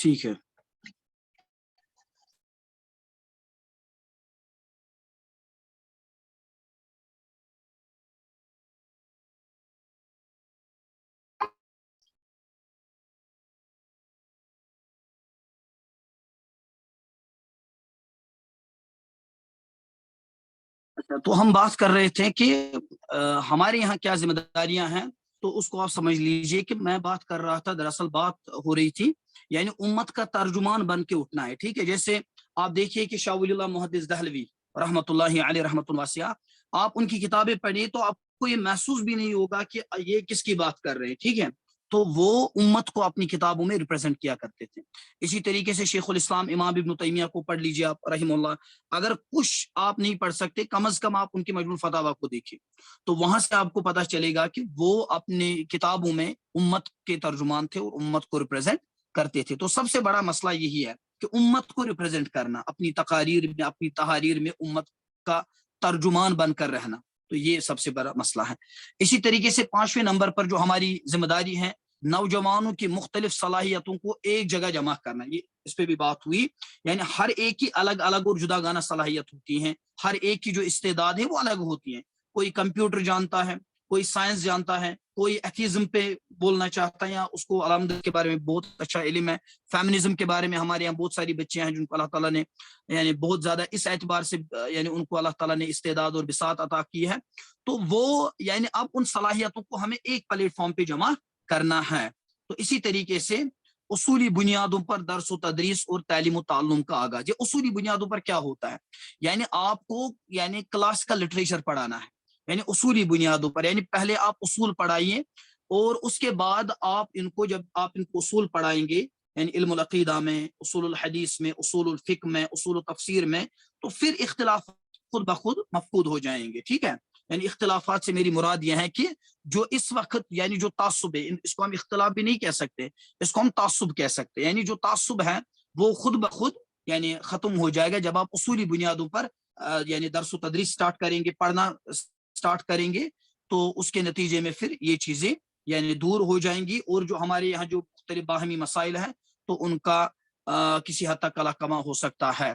ٹھیک ہے. تو ہم بات کر رہے تھے کہ ہمارے یہاں کیا ذمہ داریاں ہیں، تو اس کو آپ سمجھ لیجئے کہ میں بات کر رہا تھا، دراصل بات ہو رہی تھی یعنی امت کا ترجمان بن کے اٹھنا ہے. ٹھیک ہے، جیسے آپ دیکھیے کہ شاہ ولی اللہ محدث دہلوی رحمۃ اللہ علیہ رحمۃ الواسعہ، آپ ان کی کتابیں پڑھیے تو آپ کو یہ محسوس بھی نہیں ہوگا کہ یہ کس کی بات کر رہے ہیں. ٹھیک ہے، تو وہ امت کو اپنی کتابوں میں ریپرزینٹ کیا کرتے تھے. اسی طریقے سے شیخ الاسلام امام ابن تیمیہ کو پڑھ لیجئے آپ رحمہ اللہ. اگر کچھ آپ نہیں پڑھ سکتے، کم از کم آپ ان کے مجموع الفتاوی کو دیکھیں، تو وہاں سے آپ کو پتہ چلے گا کہ وہ اپنے کتابوں میں امت کے ترجمان تھے اور امت کو ریپرزینٹ کرتے تھے. تو سب سے بڑا مسئلہ یہی ہے کہ امت کو ریپرزینٹ کرنا، اپنی تقاریر میں، اپنی تحاریر میں امت کا ترجمان بن کر رہنا، تو یہ سب سے بڑا مسئلہ ہے. اسی طریقے سے 5ویں نمبر پر جو ہماری ذمہ داری ہے، نوجوانوں کی مختلف صلاحیتوں کو ایک جگہ جمع کرنا. یہ اس پہ بھی بات ہوئی، یعنی ہر ایک کی الگ الگ اور جدا گانا صلاحیت ہوتی ہیں، ہر ایک کی جو استعداد ہے وہ الگ ہوتی ہیں. کوئی کمپیوٹر جانتا ہے، کوئی سائنس جانتا ہے، کوئی ایتھیزم پہ بولنا چاہتا ہے یا اس کو علامت کے بارے میں بہت اچھا علم ہے. فیمنزم کے بارے میں ہمارے یہاں بہت ساری بچیاں ہیں جن کو اللہ تعالیٰ نے یعنی بہت زیادہ اس اعتبار سے یعنی ان کو اللہ تعالیٰ نے استعداد اور بساط عطا کی ہے. تو وہ یعنی اب ان صلاحیتوں کو ہمیں ایک پلیٹ فارم پہ جمع کرنا ہے. تو اسی طریقے سے اصولی بنیادوں پر درس و تدریس اور تعلیم و تعلم کا آغاز. یہ اصولی بنیادوں پر کیا ہوتا ہے؟ یعنی آپ کو یعنی کلاسیکل لٹریچر پڑھانا ہے، یعنی اصولی بنیادوں پر. یعنی پہلے آپ اصول پڑھائیے اور اس کے بعد آپ ان کو، جب آپ ان کو اصول پڑھائیں گے یعنی علم العقیدہ میں، اصول الحدیث میں، اصول الفقہ میں، اصول التفسیر میں، تو پھر اختلاف خود بخود مفقود ہو جائیں گے. ٹھیک ہے، یعنی اختلافات سے میری مراد یہ ہے کہ جو اس وقت یعنی جو تعصب ہے، اس کو ہم اختلاف بھی نہیں کہہ سکتے، اس کو ہم تعصب کہہ سکتے ہیں. یعنی جو تعصب ہے وہ خود بخود یعنی ختم ہو جائے گا جب آپ اصولی بنیادوں پر یعنی درس و تدریس سٹارٹ کریں گے، پڑھنا سٹارٹ کریں گے، تو اس کے نتیجے میں پھر یہ چیزیں یعنی دور ہو جائیں گی. اور جو ہمارے یہاں جو مختلف باہمی مسائل ہیں تو ان کا کسی حد تک کلا کما ہو سکتا ہے.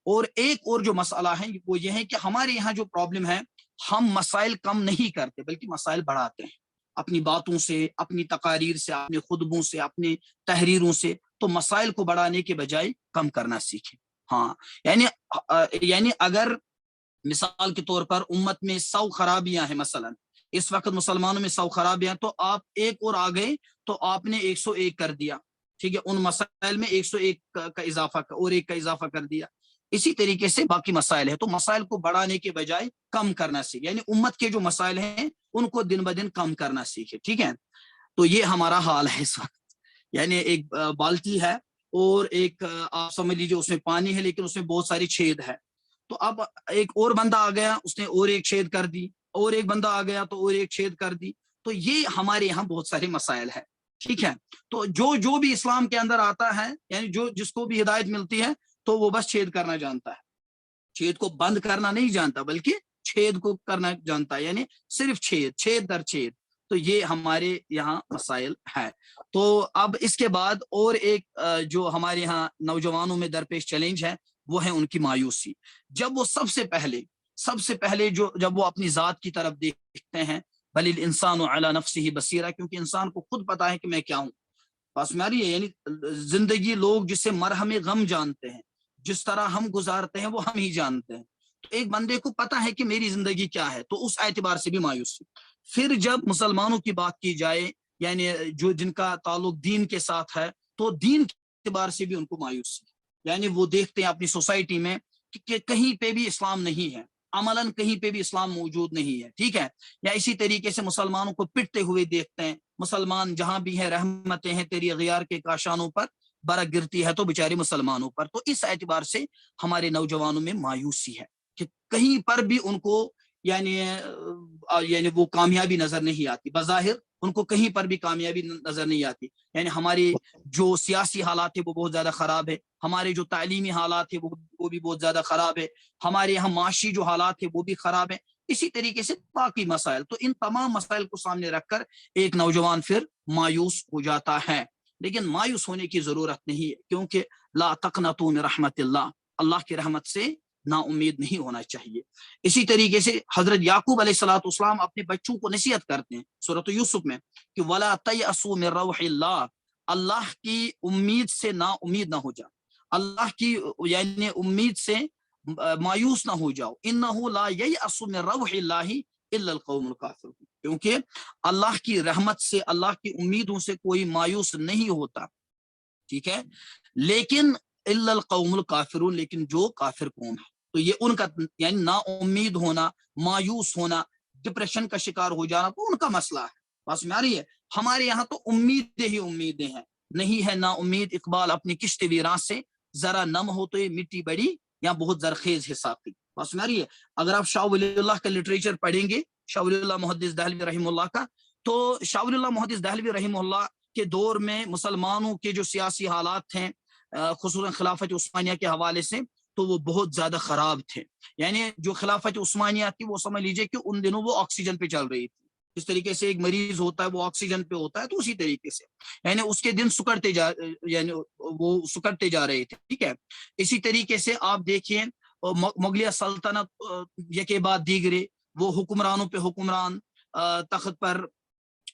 اور ایک اور جو مسئلہ ہے وہ یہ ہے کہ ہمارے یہاں جو پرابلم ہے، ہم مسائل کم نہیں کرتے بلکہ مسائل بڑھاتے ہیں اپنی باتوں سے، اپنی تقاریر سے، اپنے خطبوں سے، اپنی تحریروں سے. تو مسائل کو بڑھانے کے بجائے کم کرنا سیکھیں. ہاں، یعنی اگر مثال کے طور پر امت میں 100 خرابیاں ہیں، مثلا اس وقت مسلمانوں میں 100 خرابیاں، تو آپ ایک اور آ گئے تو آپ نے 101 کر دیا. ٹھیک ہے، ان مسائل میں 101 کا اضافہ اور ایک کا اضافہ کر دیا. اسی طریقے سے باقی مسائل ہے، تو مسائل کو بڑھانے کے بجائے کم کرنا سیکھے. یعنی امت کے جو مسائل ہیں ان کو دن بدن کم کرنا سیکھے. ٹھیک ہے، تو یہ ہمارا حال ہے اس وقت. یعنی ایک بالٹی ہے اور ایک آپ سمجھ لیجیے اس میں پانی ہے لیکن اس میں بہت ساری چھید ہے. تو اب ایک اور بندہ آ گیا، اس نے اور ایک چھید کر دی، اور ایک بندہ آ گیا تو اور ایک چھید کر دی. تو یہ ہمارے یہاں بہت سارے مسائل ہیں. ٹھیک ہے، تو جو بھی اسلام کے اندر آتا ہے یعنی جس کو بھی ہدایت ملتی ہے تو وہ بس چھید کرنا جانتا ہے، چھید کو بند کرنا نہیں جانتا بلکہ چھید کو کرنا جانتا ہے. یعنی صرف چھید در چھید. تو یہ ہمارے یہاں مسائل ہے. تو اب اس کے بعد اور ایک جو ہمارے یہاں نوجوانوں میں درپیش چیلنج ہے وہ ہے ان کی مایوسی. جب وہ سب سے پہلے جب وہ اپنی ذات کی طرف دیکھتے ہیں، بل الانسان علی نفسہ بصیرہ، کیونکہ انسان کو خود پتا ہے کہ میں کیا ہوں. بس میری یعنی زندگی لوگ جسے مرہم غم جانتے ہیں، جس طرح ہم گزارتے ہیں وہ ہم ہی جانتے ہیں. تو ایک بندے کو پتا ہے کہ میری زندگی کیا ہے، تو اس اعتبار سے بھی مایوسی. پھر جب مسلمانوں کی بات کی جائے یعنی جن کا تعلق دین کے ساتھ ہے، تو دین کے اعتبار سے بھی ان کو مایوسی. یعنی وہ دیکھتے ہیں اپنی سوسائٹی میں کہ کہیں پہ بھی اسلام نہیں ہے، عملاً کہیں پہ بھی اسلام موجود نہیں ہے. ٹھیک ہے، یا اسی طریقے سے مسلمانوں کو پٹتے ہوئے دیکھتے ہیں. مسلمان جہاں بھی ہیں رحمتیں ہیں تیری اغیار کے کاشانوں پر، برک گرتی ہے تو بیچارے مسلمانوں پر. تو اس اعتبار سے ہمارے نوجوانوں میں مایوسی ہے کہ کہیں پر بھی ان کو یعنی وہ کامیابی نظر نہیں آتی. بظاہر ان کو کہیں پر بھی کامیابی نظر نہیں آتی. یعنی ہماری جو سیاسی حالات ہے وہ بہت زیادہ خراب ہے، ہمارے جو تعلیمی حالات ہے وہ بھی بہت زیادہ خراب ہے، ہمارے یہاں معاشی جو حالات ہے وہ بھی خراب ہے. اسی طریقے سے باقی مسائل. تو ان تمام مسائل کو سامنے رکھ کر ایک نوجوان پھر مایوس ہو جاتا ہے. لیکن مایوس ہونے کی ضرورت نہیں ہے، کیونکہ لا تقنطوا من رحمت اللہ کی رحمت سے نا امید نہیں ہونا چاہیے۔ اسی طریقے سے حضرت یعقوب علیہ الصلوۃ والسلام اپنے بچوں کو نصیحت کرتے ہیں سورۃ یوسف میں کہ ولا تیأسوا من روح اللہ، اللہ کی امید سے نا امید نہ ہو جاؤ، اللہ کی یعنی امید سے مایوس نہ ہو جاؤ، انہ لا ییأس من روح اللہ الا القوم الکافرون، کیونکہ اللہ کی رحمت سے، اللہ کی امیدوں سے کوئی مایوس نہیں ہوتا، ٹھیک ہے، لیکن الا القوم الکافرون، لیکن جو کافر قوم ہے، تو یہ ان کا یعنی نا امید ہونا، مایوس ہونا، ڈپریشن کا شکار ہو جانا تو ان کا مسئلہ ہے۔ بس میں آ رہی ہے، ہمارے یہاں تو امیدیں ہی امیدیں ہیں، نہیں ہے نا امید۔ اقبال اپنی کشت ویراں سے ذرا نم ہو تو یہ مٹی بڑی یا بہت زرخیز ہے ساقی۔ بس میں آ رہی ہے، اگر آپ شاہ ولی اللہ کا لٹریچر پڑھیں گے، شاہ ولی اللہ محدث دہلوی رحمہ اللہ کا، تو شاہ ولی اللہ محدث دہلوی رحمہ اللہ کے دور میں مسلمانوں کے جو سیاسی حالات ہیں خصوصاً خلافت عثمانیہ کے حوالے سے، تو وہ بہت زیادہ خراب تھے۔ یعنی جو خلافت عثمانیہ تھی وہ سمجھ لیجئے کہ ان دنوں وہ آکسیجن پہ چل رہی تھی، جس طریقے سے ایک مریض ہوتا ہے وہ آکسیجن پہ ہوتا ہے، تو اسی طریقے سے یعنی اس کے دن یعنی وہ سکڑتے جا رہے تھے، ٹھیک ہے۔ اسی طریقے سے آپ دیکھیں مغلیہ سلطنت یکے بعد دیگرے، وہ حکمرانوں پہ حکمران تخت پر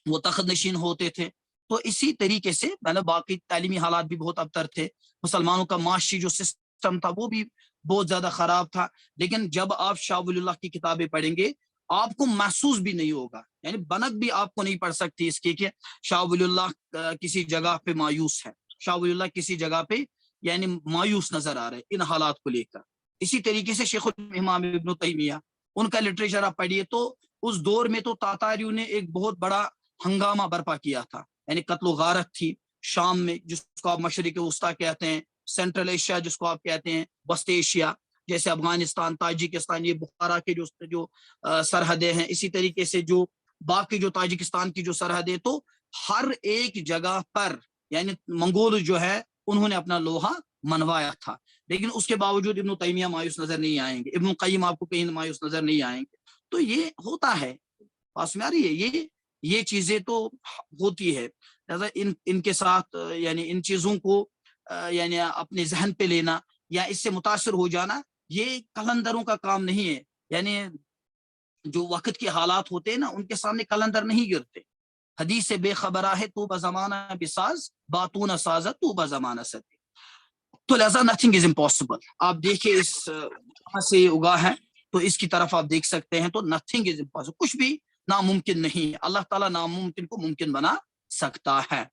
وہ تخت نشین ہوتے تھے۔ تو اسی طریقے سے مطلب باقی تعلیمی حالات بھی بہت ابتر تھے، مسلمانوں کا معاشی جو سسٹم تھا وہ بھی بہت زیادہ خراب تھا۔ لیکن جب آپ شاہ ولی اللہ کی کتابیں پڑھیں گے آپ کو محسوس بھی نہیں ہوگا، یعنی بنک بھی آپ کو نہیں پڑ سکتی اس کی کہ شاہ ولی اللہ کسی جگہ پہ مایوس ہے، شاہ ولی اللہ کسی جگہ پہ یعنی مایوس نظر آ رہے ان حالات کو لے کر۔ اسی طریقے سے شیخ الامام ابن تیمیہ، ان کا لٹریچر آپ پڑھیے تو اس دور میں تو تاتاریوں نے ایک بہت بڑا ہنگامہ برپا کیا تھا، یعنی قتل و غارت تھی شام میں، جس کو آپ مشرق وسطیٰ کہتے ہیں، سینٹرل ایشیا جس کو آپ کہتے ہیں، وسط ایشیا جیسے افغانستان، تاجکستان، یہ بخارا کے جو سرحدیں ہیں، اسی طریقے سے جو باقی جو تاجکستان کی جو سرحدیں، تو ہر ایک جگہ پر یعنی منگول جو ہے انہوں نے اپنا لوہا منوایا تھا، لیکن اس کے باوجود ابن تیمیہ مایوس نظر نہیں آئیں گے، ابن قیم آپ کو کہیں مایوس نظر نہیں آئیں گے۔ تو یہ ہوتا ہے، پاس میں آ رہی ہے، یہ چیزیں تو ہوتی ہے، لہذا ان کے ساتھ یعنی ان چیزوں کو یعنی اپنے ذہن پہ لینا یا اس سے متاثر ہو جانا یہ قلندروں کا کام نہیں ہے۔ یعنی جو وقت کے حالات ہوتے ہیں نا ان کے سامنے قلندر نہیں گرتے۔ حدیث سے بے خبرہ ہے تو بزمانہ بساز باتون سازت تو بزمانہ ستے، تو لہذا نتھنگ از امپاسبل۔ آپ دیکھیں اس کہاں سے اگا ہے تو اس کی طرف آپ دیکھ سکتے ہیں، تو نتھنگ از امپاسبل، کچھ بھی ناممکن نہیں ہے، اللہ تعالیٰ ناممکن کو ممکن بنا سکتا ہے۔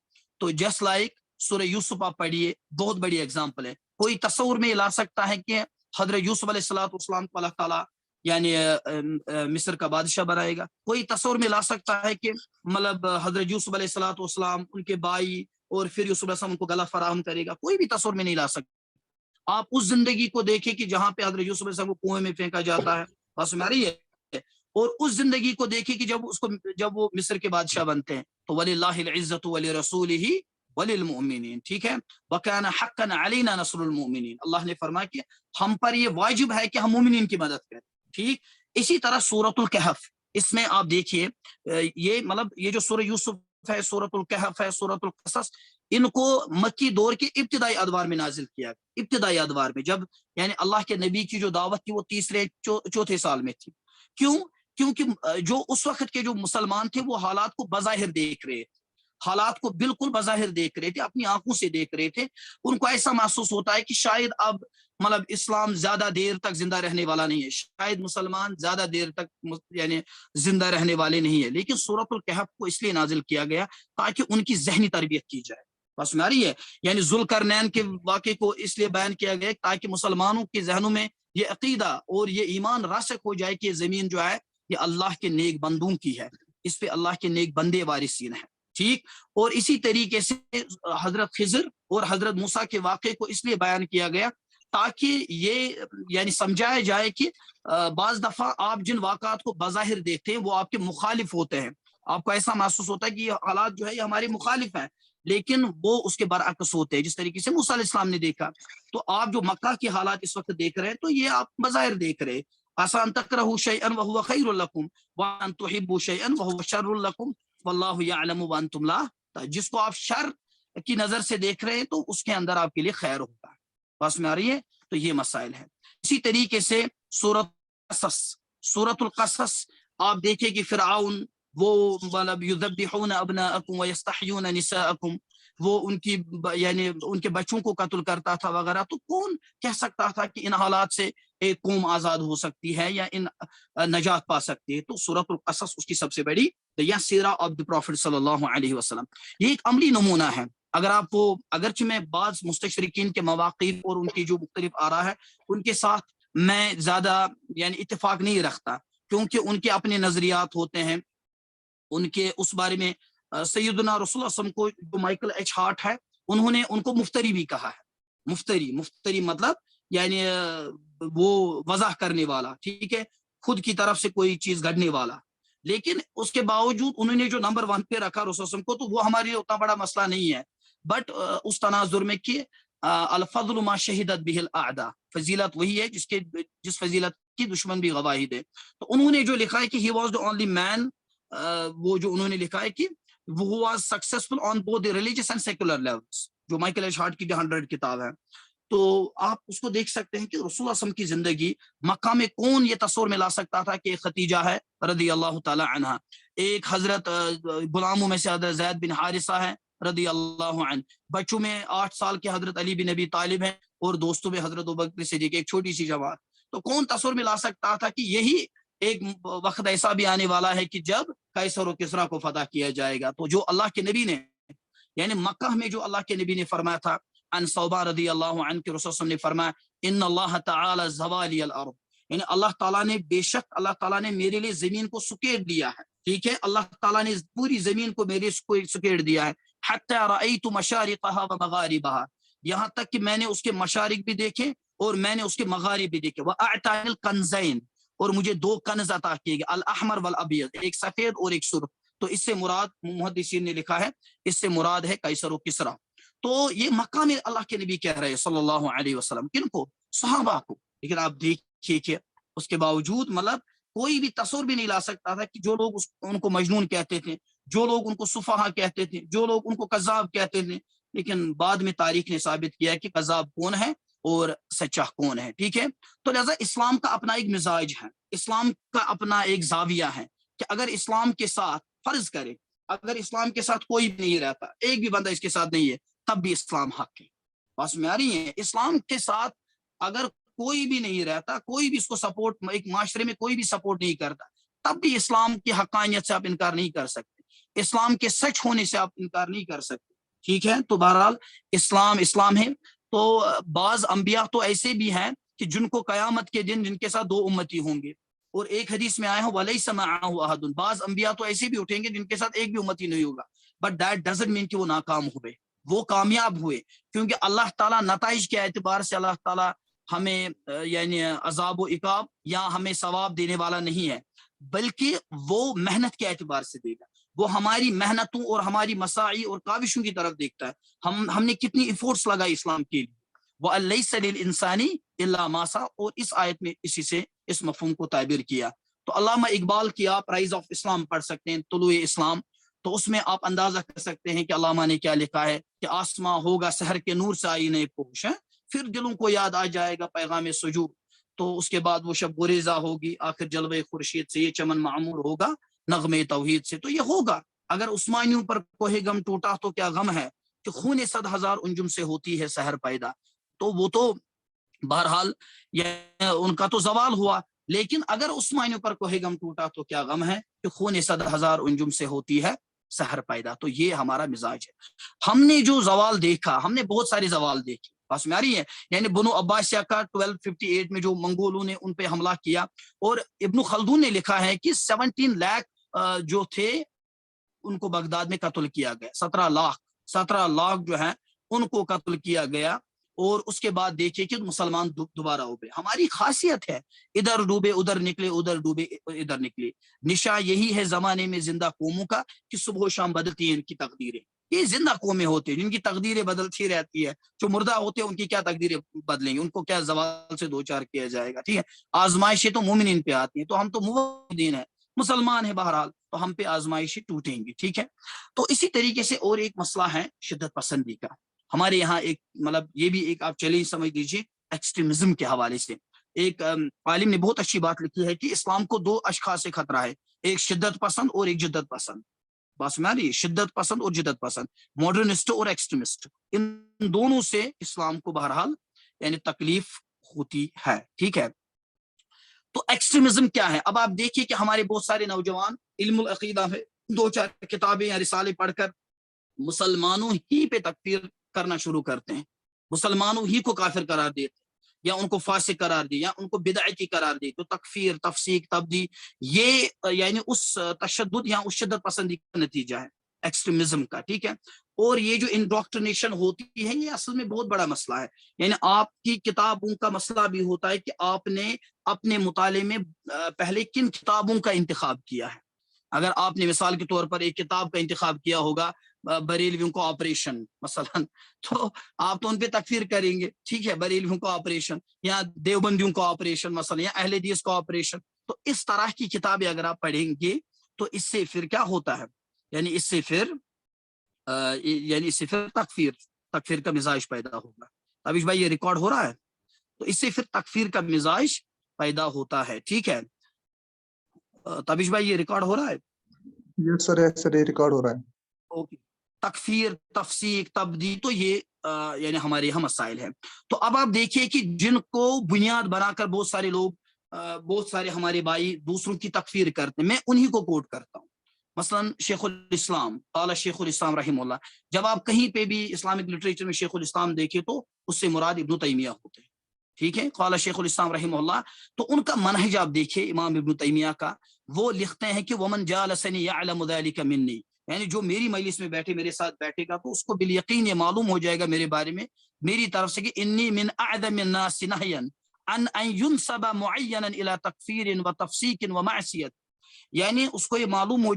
تو جسٹ لائک سورہ یوسف آپ پڑھیے، بہت بڑی اگزامپل ہے، کوئی تصور میں لا سکتا ہے کہ حضرت یوسف علیہ السلام کو اللہ تعالیٰ یعنی مصر کا بادشاہ بنائے گا؟ کوئی تصور میں لا سکتا ہے کہ مطلب حضرت یوسف علیہ السلام ان کے بھائی اور پھر یوسف علیہ السلام ان کو گلا فراہم کرے گا؟ کوئی بھی تصور میں نہیں لا سکتا۔ آپ اس زندگی کو دیکھیں کہ جہاں پہ حضرت یوسف علیہ السلام کو کنویں میں پھینکا جاتا ہے، بس ہماری ہے، اور اس زندگی کو دیکھیں کہ جب وہ مصر کے بادشاہ بنتے ہیں تو وَلِلَّهِ الْعِزَّةُ وَلِرَسُولِهِ وَلِلْمُؤْمِنِينَ، ٹھیک ہے، وَكَانَ حَقًّا عَلَيْنَا نَصْرُ الْمُؤْمِنِينَ، اللہ نے فرمایا کہ ہم پر یہ واجب ہے کہ ہم مومنین کی مدد کریں، ٹھیک۔ اسی طرح سورۃ الکہف، اس میں آپ دیکھیے یہ مطلب یہ جو سورہ یوسف ہے، سورۃ الکہف ہے، سورۃ القصص، ان کو مکی دور کے ابتدائی ادوار میں نازل کیا، ابتدائی ادوار میں، جب یعنی اللہ کے نبی کی جو دعوت تھی وہ تیسرے چوتھے سال میں تھی۔ کیوں؟ کیونکہ جو اس وقت کے جو مسلمان تھے وہ حالات کو بظاہر دیکھ رہے تھے، حالات کو بالکل بظاہر دیکھ رہے تھے، اپنی آنکھوں سے دیکھ رہے تھے۔ ان کو ایسا محسوس ہوتا ہے کہ شاید اب مطلب اسلام زیادہ دیر تک زندہ رہنے والا نہیں ہے، شاید مسلمان زیادہ دیر تک یعنی زندہ رہنے والے نہیں ہے، لیکن سورۃ الکہف کو اس لیے نازل کیا گیا تاکہ ان کی ذہنی تربیت کی جائے۔ بس میں آ رہی ہے، یعنی ذوالقرنین کے واقعے کو اس لیے بیان کیا گیا تاکہ مسلمانوں کے ذہنوں میں یہ عقیدہ اور یہ ایمان راسخ ہو جائے کہ یہ زمین جو ہے یہ اللہ کے نیک بندوں کی ہے، اس پہ اللہ کے نیک بندے وارثین ہیں، ٹھیک۔ اور اسی طریقے سے حضرت خضر اور حضرت موسیٰ کے واقعے کو اس لیے بیان کیا گیا تاکہ یہ یعنی سمجھایا جائے کہ بعض دفعہ آپ جن واقعات کو بظاہر دیکھتے ہیں وہ آپ کے مخالف ہوتے ہیں، آپ کو ایسا محسوس ہوتا ہے کہ یہ حالات جو ہے یہ ہمارے مخالف ہیں، لیکن وہ اس کے برعکس ہوتے ہیں، جس طریقے سے موسیٰ علیہ السلام نے دیکھا۔ تو آپ جو مکہ کے حالات اس وقت دیکھ رہے ہیں تو یہ آپ بظاہر دیکھ رہے، آسان تکرہوا شیئا وہو خیر لکم وان تحبوا شیئا وہو شر لکم واللہ یعلم وانتم لا، جس کو آپ شر کی نظر سے دیکھ رہے ہیں تو اس کے اندر آپ کے لیے خیر ہوگا. پاس میں آ رہی ہے؟ تو یہ مسائل ہے. اسی طریقے سے سورۃ القصص آپ دیکھیں کہ فرعون وہ مطلب یذبحون ابناءکم ویستحیون نساءکم، وہ ان کی یعنی ان کے بچوں کو قتل کرتا تھا وغیرہ. تو کون کہہ سکتا تھا کہ ان حالات سے ایک قوم آزاد ہو سکتی ہے یا ان نجات پا سکتی ہے؟ تو سورۃ القصص اس کی سب سے بڑی یا سیرہ آف دی پروفٹ صلی اللہ علیہ وسلم، یہ ایک عملی نمونہ ہے. اگر آپ کو اگرچہ میں بعض مستشرقین کے مواقف اور ان کی جو مختلف آراء ہے ان کے ساتھ میں زیادہ یعنی اتفاق نہیں رکھتا، کیونکہ ان کے اپنے نظریات ہوتے ہیں. ان کے اس بارے میں سیدنا رسول اللہ صلی اللہ علیہ وسلم کو جو مائیکل ایچ ہارٹ ہے انہوں نے ان کو مفتری بھی کہا ہے. مفتری مطلب یعنی وہ وضاح کرنے والا، ٹھیک ہے، خود کی طرف سے کوئی چیز گھڑنے والا. لیکن اس کے باوجود انہوں نے جو نمبر 1 پہ رکھا رسول اللہ صلی اللہ علیہ وسلم کو، تو وہ ہمارے لیے اتنا بڑا مسئلہ نہیں ہے. بٹ اس تناظر میں کہ الفضل ما شہدت به الاعداء، فضیلت وہی ہے جس فضیلت کی دشمن بھی گواہی دے. تو انہوں نے جو لکھا ہے کہ he was the only man، وہ جو انہوں نے لکھا ہے کہ وہ was successful on both the religious and secular levels, جو مائیکل ایچ ہارٹ کی جو 100 کتاب ہے. تو آپ اس کو دیکھ سکتے ہیں کہ رسول اللہ صلی اللہ علیہ وسلم کی زندگی مکہ میں کون یہ تصور میں لا سکتا تھا کہ ایک خدیجہ ہے رضی اللہ تعالی عنہ، ایک حضرت غلاموں میں سے حضرت زید بن حارثہ ہے رضی اللہ عنہ، بچوں میں 8 سال کے حضرت علی بن ابی طالب ہیں، اور دوستوں میں حضرت ابوبکر صدیق، ایک چھوٹی سی جماعت. تو کون تصور میں لا سکتا تھا کہ یہی ایک وقت ایسا بھی آنے والا ہے کہ جب قیصر و کسریٰ کو فتح کیا جائے گا. تو جو اللہ کے نبی نے یعنی مکہ میں جو اللہ کے نبی نے فرمایا تھا، ان صوبان رضی اللہ عنہ کے رسول صلی اللہ علیہ وسلم نے فرمایا ان اللہ تعالی زوالی الارض، یعنی اللہ تعالیٰ نے بے شک اللہ تعالیٰ نے میرے لیے زمین کو سکیڑ دیا ہے. ٹھیک ہے، اللہ تعالیٰ نے پوری زمین کو میرے کو سکیڑ دیا ہے. حتی رأیت مشارقها ومغاربها، یہاں تک کہ میں نے اس کے مشارق بھی دیکھے اور میں نے اس کے مغارب بھی دیکھے. وَأَعْتَانِ الْكَنْزَيْنِ، اور مجھے 2 کنز عطا کیے گئے، الاحمر والابیض، ایک سفید اور ایک سرخ. تو اس سے مراد محدثین نے لکھا ہے اس سے مراد ہے قیصر و کسریٰ. تو یہ مکہ میں اللہ کے نبی کہہ رہے ہیں صلی اللہ علیہ وسلم، کن کو؟ صحابہ کو. لیکن آپ دیکھیے کہ اس کے باوجود مطلب کوئی بھی تصور بھی نہیں لا سکتا تھا کہ جو لوگ ان کو مجنون کہتے تھے، جو لوگ ان کو سفہا کہتے تھے، جو لوگ ان کو کذاب کہتے تھے، لیکن بعد میں تاریخ نے ثابت کیا کہ کذاب کون ہے اور سچا کون ہے. ٹھیک ہے، تو لہذا اسلام کا اپنا ایک مزاج ہے، اسلام کا اپنا ایک زاویہ ہے کہ اگر اسلام کے ساتھ فرض کرے اگر اسلام کے ساتھ کوئی بھی نہیں رہتا، ایک بھی بندہ اس کے ساتھ نہیں ہے، تب بھی اسلام حق ہے. بس میں آ رہی ہے، اسلام کے ساتھ اگر کوئی بھی نہیں رہتا، کوئی بھی اس کو سپورٹ، ایک معاشرے میں کوئی بھی سپورٹ نہیں کرتا، تب بھی اسلام کی حقانیت سے آپ انکار نہیں کر سکتے، اسلام کے سچ ہونے سے آپ انکار نہیں کر سکتے. ٹھیک ہے، تو بہرحال اسلام ہے. تو بعض انبیاء تو ایسے بھی ہیں کہ جن کو قیامت کے دن جن کے ساتھ 2 امتی ہوں گے، اور ایک حدیث میں آیا ہے وَلَيْسَ مَعَهُ أَحَدٌ، بعض انبیاء تو ایسے بھی اٹھیں گے جن کے ساتھ ایک بھی امتی نہیں ہوگا. بٹ دیٹ ڈزنٹ مین کہ وہ ناکام ہوئے، وہ کامیاب ہوئے، کیونکہ اللہ تعالیٰ نتائج کے اعتبار سے اللہ تعالیٰ ہمیں یعنی عذاب و عقاب یا ہمیں ثواب دینے والا نہیں ہے، بلکہ وہ محنت کے اعتبار سے دے گا. وہ ہماری محنتوں اور ہماری مساعی اور کاوشوں کی طرف دیکھتا ہے، ہم نے کتنی ایفورٹس لگائی اسلام کے لیے. وَأَلَّيْسَ لِلْإِنسَانِ إِلَّا مَا سَعَى، اور اس آیت میں اسی سے اس مفہوم کو تعبیر کیا. تو علامہ اقبال کی آپ رائز آف اسلام پڑھ سکتے ہیں، طلوع اسلام، تو اس میں آپ اندازہ کر سکتے ہیں کہ علامہ نے کیا لکھا ہے کہ آسماں ہوگا سحر کے نور سے آئینے پوش ہے، پھر دلوں کو یاد آ جائے گا پیغام سجود. تو اس کے بعد وہ شب گریزہ ہوگی، آخر جلوے خورشید سے یہ چمن معمور ہوگا نغمے توحید سے. تو یہ ہوگا. اگر عثمانیوں پر کوہ غم ٹوٹا تو کیا غم ہے کہ خون 100,000 انجم سے ہوتی ہے سحر پیدا. تو وہ تو بہرحال ان کا تو زوال ہوا، لیکن اگر عثمانیوں پر کوہ غم ٹوٹا تو کیا غم ہے کہ خون 100,000 انجم سے ہوتی ہے سحر پیدا. تو یہ ہمارا مزاج ہے. ہم نے جو زوال دیکھا، ہم نے بہت سارے زوال دیکھے، بس میں آ رہی ہے، یعنی بنو عباسیہ کا 1258 میں جو منگولوں نے ان پہ حملہ کیا، اور ابن خلدون نے لکھا ہے کہ 17 لاکھ جو تھے ان کو بغداد میں قتل کیا گیا، 17 لاکھ جو ہیں ان کو قتل کیا گیا. اور اس کے بعد دیکھیں کہ مسلمان دوبارہ ڈوبے. ہماری خاصیت ہے ادھر ڈوبے ادھر نکلے، ادھر ڈوبے ادھر نکلے. نشا یہی ہے زمانے میں زندہ قوموں کا کہ صبح و شام بدلتی ہیں ان کی تقدیریں. یہ زندہ قومیں ہوتے ہیں جن کی تقدیریں بدلتی رہتی ہے، جو مردہ ہوتے ہیں ان کی کیا تقدیریں بدلیں گے، ان کو کیا زوال سے 2 4 کیا جائے گا. ٹھیک ہے، آزمائشیں تو مومنین پہ آتی ہیں، تو ہم تو مومنین ہیں. مسلمان ہے بہرحال، تو ہم پہ آزمائشیں ٹوٹیں گی، ٹھیک ہے۔ تو اسی طریقے سے اور ایک مسئلہ ہے شدت پسندی کا، ہمارے یہاں ایک مطلب یہ بھی ایک آپ چیلنج سمجھ لیجیے ایکسٹریمزم کے حوالے سے۔ ایک عالم نے بہت اچھی بات لکھی ہے کہ اسلام کو دو اشخاص سے خطرہ ہے، ایک شدت پسند اور ایک جدت پسند، بس میں نہیں، شدت پسند اور جدت پسند، ماڈرنسٹ اور ایکسٹریمسٹ، ان دونوں سے اسلام کو بہرحال یعنی تکلیف ہوتی ہے، ٹھیک ہے۔ تو ایکسٹریمزم کیا ہے؟ اب آپ دیکھیے کہ ہمارے بہت سارے نوجوان علم العقیدہ میں دو چار کتابیں یا رسالے پڑھ کر مسلمانوں ہی پہ تکفیر کرنا شروع کرتے ہیں، مسلمانوں ہی کو کافر قرار دیتے یا ان کو فاسق قرار دی یا ان کو بدعتی قرار دی، تو تکفیر، تفسیق، تبدیل، یہ یعنی اس تشدد یا اس شدت پسندی کا نتیجہ ہے ایکسٹریمزم کا، ٹھیک ہے۔ اور یہ جو انڈوکٹرینیشن ہوتی ہے یہ اصل میں بہت بڑا مسئلہ ہے، یعنی آپ کی کتابوں کا مسئلہ بھی ہوتا ہے کہ آپ نے اپنے مطالعے میں پہلے کن کتابوں کا انتخاب کیا ہے۔ اگر آپ نے مثال کے طور پر ایک کتاب کا انتخاب کیا ہوگا بریلویوں کو آپریشن مثلا، تو آپ تو ان پہ تکفیر کریں گے، ٹھیک ہے، بریلویوں کو آپریشن، یا دیوبندیوں کو آپریشن مثلا، یا اہل حدیث کو آپریشن، تو اس طرح کی کتابیں اگر آپ پڑھیں گے تو اس سے پھر کیا ہوتا ہے، یعنی اس سے پھر تکفیر کا مزاج پیدا ہوگا۔ تابش بھائی یہ ریکارڈ ہو رہا ہے؟ تو اس سے پھر تکفیر کا مزاج پیدا ہوتا ہے، ٹھیک ہے۔ تابش بھائی یہ ریکارڈ ہو رہا ہے؟ یس سر، یہ ریکارڈ ہو رہا ہے۔ اوکے۔ تکفیر، تفسیق، تبدیل، تو یہ یعنی ہمارے یہاں مسائل ہیں۔ تو اب آپ دیکھیے کہ جن کو بنیاد بنا کر بہت سارے لوگ، بہت سارے ہمارے بھائی دوسروں کی تکفیر کرتے ہیں، میں انہی کو کوٹ کرتا ہوں۔ مثلا شیخ الاسلام، قال شیخ الاسلام رحمہ اللہ، جب آپ کہیں پہ بھی اسلامک لٹریچر میں شیخ الاسلام دیکھیں تو اس سے مراد ابن تیمیہ ہوتے ہیں، ٹھیک ہے، قال شیخ الاسلام رحمہ اللہ۔ تو ان کا منہج آپ دیکھیں امام ابن تیمیہ کا، وہ لکھتے ہیں کہ ومن جالسنی یعلم ذلک منی، یعنی جو میری مجلس میں بیٹھے، میرے ساتھ بیٹھے گا تو اس کو بالیقین یہ معلوم ہو جائے گا میرے بارے میں، میری طرف سے، کہ انی من اعظم الناس نہیا ان ينسب معینا الى تکفیر و تفسیق و معصیت، یعنی اس کو یہ معلوم ہو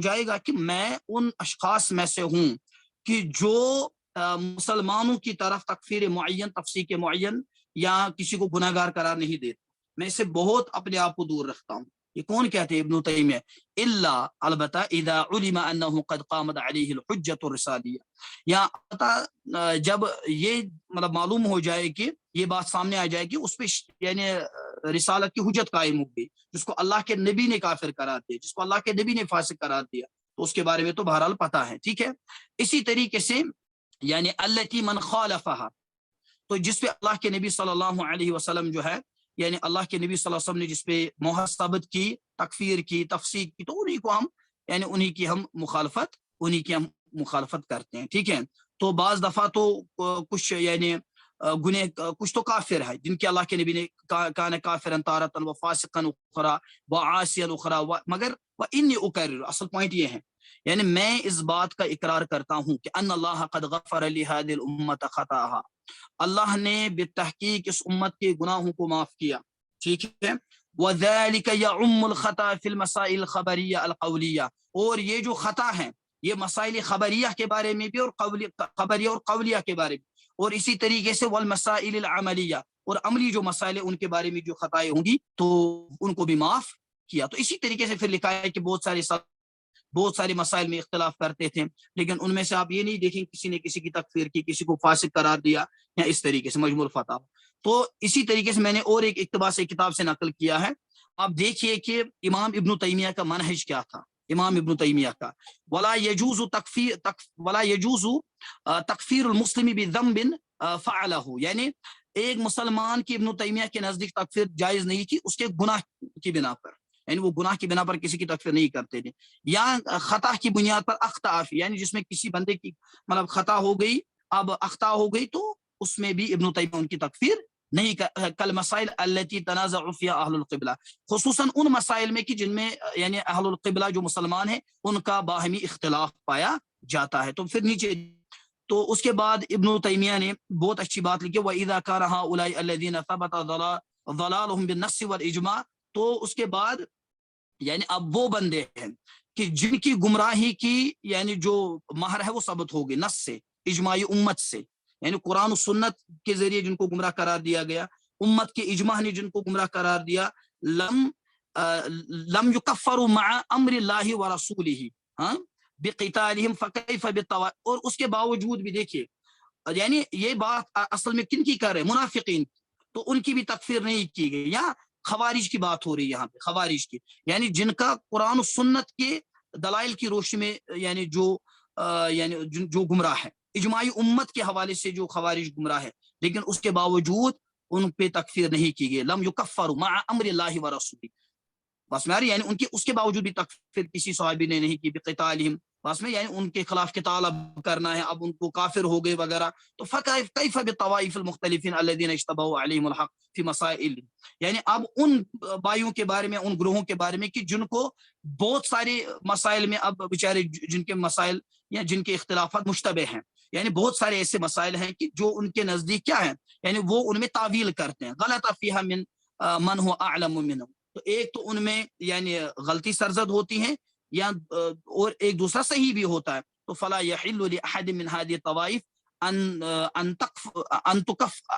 جائے گا کہ میں ان اشخاص میں سے ہوں کہ جو مسلمانوں کی طرف تکفیر معین، تفسیق معین یا کسی کو گناہ گار قرار نہیں دیتا، میں اسے بہت اپنے آپ کو دور رکھتا ہوں۔ یہ کون کہتے ہیں؟ ابن تیمیہ۔ الا، البتہ، اذا علم انه قد قامت عليه الحجۃ الرسالیہ، یا جب یہ مطلب معلوم ہو جائے کہ یہ بات سامنے آ جائے کہ اس پہ یعنی رسالت کی حجت قائم ہو گئی، جس کو اللہ کے نبی نے کافر قرار دیا، جس کو اللہ کے نبی نے فاسق قرار دیا، تو اس کے بارے میں تو بہرحال پتہ ہے، ٹھیک ہے۔ اسی طریقے سے یعنی التی من خالفها، تو جس پہ اللہ کے نبی صلی اللہ علیہ وسلم جو ہے، یعنی اللہ کے نبی صلی اللہ علیہ وسلم نے جس پہ مہر ثابت کی، تکفیر کی، تفسیق کی، تو انہی کو ہم یعنی انہی کی ہم مخالفت کرتے ہیں، ٹھیک ہے۔ تو بعض دفعہ تو کچھ یعنی کچھ تو کافر ہے جن کے اللہ کے نبی نے کان کافرا تارۃ و فاسقا اخرى و عاصیا اخرى، مگر وانی اکرر، اصل پوائنٹ یہ ہے، یعنی میں اس بات کا اقرار کرتا ہوں کہ ان اللہ قد غفر لهذه الامه خطاها، اللہ نے بالتحقیق اس امت کے گناہوں کو معاف کیا، ٹھیک ہے۔ وذلك يعم الخطا في المسائل الخبریہ القولیہ، اور یہ جو خطا ہیں یہ مسائل خبریہ کے بارے میں بھی اور خبریہ اور قولیہ کے بارے میں، اور اسی طریقے سے والمسائل العملیہ، اور عملی جو مسائل ان کے بارے میں جو خطائیں ہوں گی تو ان کو بھی معاف کیا۔ تو اسی طریقے سے پھر لکھا ہے کہ بہت سارے مسائل میں اختلاف کرتے تھے، لیکن ان میں سے آپ یہ نہیں دیکھیں کسی نے کسی کی تکفیر کی، کسی کو فاسق قرار دیا، یا اس طریقے سے مجموع الفتاوی۔ تو اسی طریقے سے میں نے اور ایک اقتباس کتاب سے نقل کیا ہے، آپ دیکھیے کہ امام ابن تیمیہ کا منہج کیا تھا، امام ابن تیمیہ کا، ولا يجوز تکفیر المسلم بذنب فعلہ، یعنی ایک مسلمان کی ابن تیمیہ کے نزدیک تکفیر جائز نہیں تھی اس کے گناہ کی بنا پر، یعنی وہ گناہ کی بنا پر کسی کی تکفیر نہیں کرتے تھے، یا خطا کی بنیاد پر اخطاء، یعنی جس میں کسی بندے کی مطلب خطا ہو گئی، اب اخطاء ہو گئی، تو اس میں بھی ابن تیمیہ ان کی تکفیر نہیں کل مسائل التي تنازع فيها اہل القبلہ، خصوصاً ان مسائل میں کہ جن میں یعنی اہل القبلہ جو مسلمان ہیں ان کا باہمی اختلاف پایا جاتا ہے۔ تو پھر نیچے تو اس کے بعد ابن تیمیہ نے بہت اچھی بات لکھی، وَإِذَا كَانَ هَؤُلَاءِ الَّذِينَ ثَبَتَ ضَلَالُهُمْ بِالنَّصِّ وَالْإِجْمَاعِ، تو اس کے بعد یعنی اب وہ بندے ہیں کہ جن کی گمراہی کی یعنی جو مہر ہے وہ ثابت ہوگی نص سے، اجماعی امت سے، یعنی قرآن و سنت کے ذریعے جن کو گمراہ قرار دیا گیا، امت کے اجماع نے جن کو گمراہ قرار دیا، لم لم يكفروا مع امر اللہ ورسولہ ہاں بقتالہم فکیف بالطوائف، اور اس کے باوجود بھی دیکھیے یعنی یہ بات اصل میں کن کی کر رہے ہیں؟ منافقین، تو ان کی بھی تکفیر نہیں کی گئی. یا خوارج کی بات ہو رہی ہے یہاں پہ، خوارج کی یعنی جن کا قرآن و سنت کے دلائل کی روشنی میں یعنی جو گمراہ ہے، اجماعی امت کے حوالے سے جو خوارج گمراہ ہے، لیکن اس کے باوجود ان پہ تکفیر نہیں کی گئی. لم یکفروا مع امر اللہ ورسولہ، بس میں یعنی ان کی اس کے باوجود بھی تکفیر کسی صحابی نے نہیں کی بقتالہم، بس میں یعنی ان کے خلاف قتال اب کرنا ہے، اب ان کو کافر ہو گئے وغیرہ. تو فکیف بالطوائف المختلفین الذین اجتبوا علیہم الحق فی مسائل، یعنی اب ان بھائیوں کے بارے میں، ان گروہوں کے بارے میں کہ جن کو بہت سارے مسائل میں اب بیچارے جن کے مسائل یا جن کے اختلافات مشتبہ ہیں، یعنی بہت سارے ایسے مسائل ہیں کہ جو ان کے نزدیک کیا ہیں، یعنی وہ ان میں تعویل کرتے ہیں. غلط فیہا من هو اعلم منہم، تو ایک تو ان میں یعنی غلطی سرزد ہوتی ہیں یا اور ایک دوسرا صحیح بھی ہوتا ہے. تو فلا يحل لاحد من هذه الطوائف